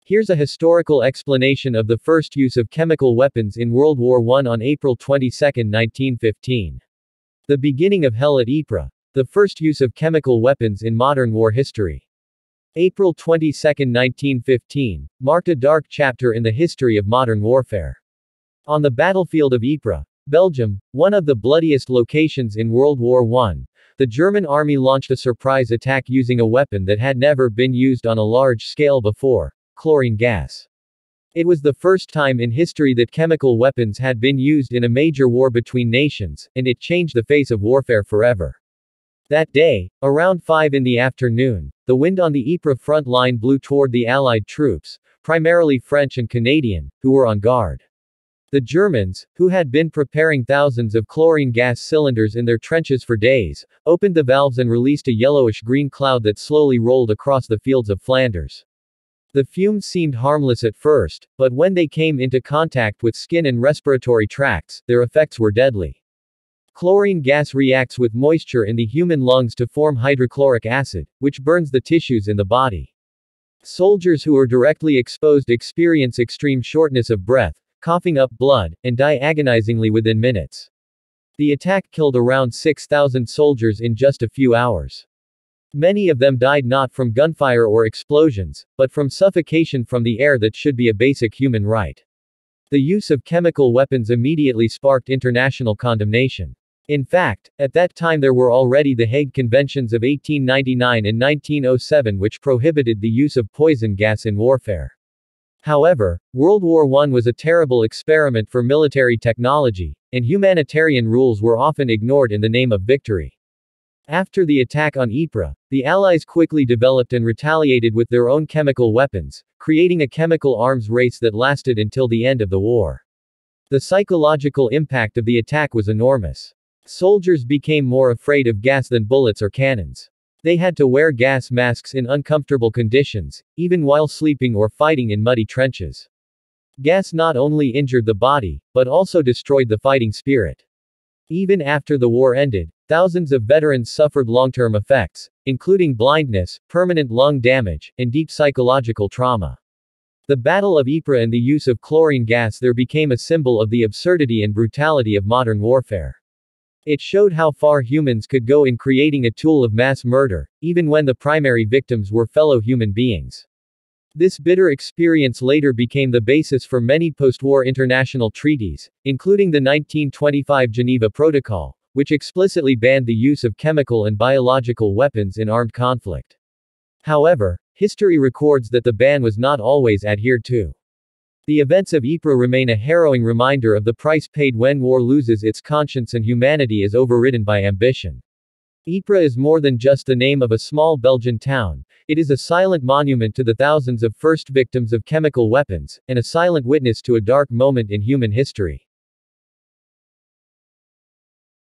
Here's a historical explanation of the first use of chemical weapons in World War I on April 22, 1915. The beginning of hell at Ypres. The first use of chemical weapons in modern war history. April 22, 1915, marked a dark chapter in the history of modern warfare. On the battlefield of Ypres, Belgium, one of the bloodiest locations in World War I, the German army launched a surprise attack using a weapon that had never been used on a large scale before: chlorine gas. It was the first time in history that chemical weapons had been used in a major war between nations, and it changed the face of warfare forever. That day, around 5 in the afternoon, the wind on the Ypres front line blew toward the Allied troops, primarily French and Canadian, who were on guard. The Germans, who had been preparing thousands of chlorine gas cylinders in their trenches for days, opened the valves and released a yellowish-green cloud that slowly rolled across the fields of Flanders. The fumes seemed harmless at first, but when they came into contact with skin and respiratory tracts, their effects were deadly. Chlorine gas reacts with moisture in the human lungs to form hydrochloric acid, which burns the tissues in the body. Soldiers who are directly exposed experience extreme shortness of breath, coughing up blood, and die agonizingly within minutes. The attack killed around 6,000 soldiers in just a few hours. Many of them died not from gunfire or explosions, but from suffocation from the air that should be a basic human right. The use of chemical weapons immediately sparked international condemnation. In fact, at that time there were already the Hague Conventions of 1899 and 1907 which prohibited the use of poison gas in warfare. However, World War I was a terrible experiment for military technology, and humanitarian rules were often ignored in the name of victory. After the attack on Ypres, the Allies quickly developed and retaliated with their own chemical weapons, creating a chemical arms race that lasted until the end of the war. The psychological impact of the attack was enormous. Soldiers became more afraid of gas than bullets or cannons. They had to wear gas masks in uncomfortable conditions, even while sleeping or fighting in muddy trenches. Gas not only injured the body, but also destroyed the fighting spirit. Even after the war ended, thousands of veterans suffered long-term effects, including blindness, permanent lung damage, and deep psychological trauma. The Battle of Ypres and the use of chlorine gas there became a symbol of the absurdity and brutality of modern warfare. It showed how far humans could go in creating a tool of mass murder, even when the primary victims were fellow human beings. This bitter experience later became the basis for many post-war international treaties, including the 1925 Geneva Protocol, which explicitly banned the use of chemical and biological weapons in armed conflict. However, history records that the ban was not always adhered to. The events of Ypres remain a harrowing reminder of the price paid when war loses its conscience and humanity is overridden by ambition. Ypres is more than just the name of a small Belgian town, it is a silent monument to the thousands of first victims of chemical weapons, and a silent witness to a dark moment in human history.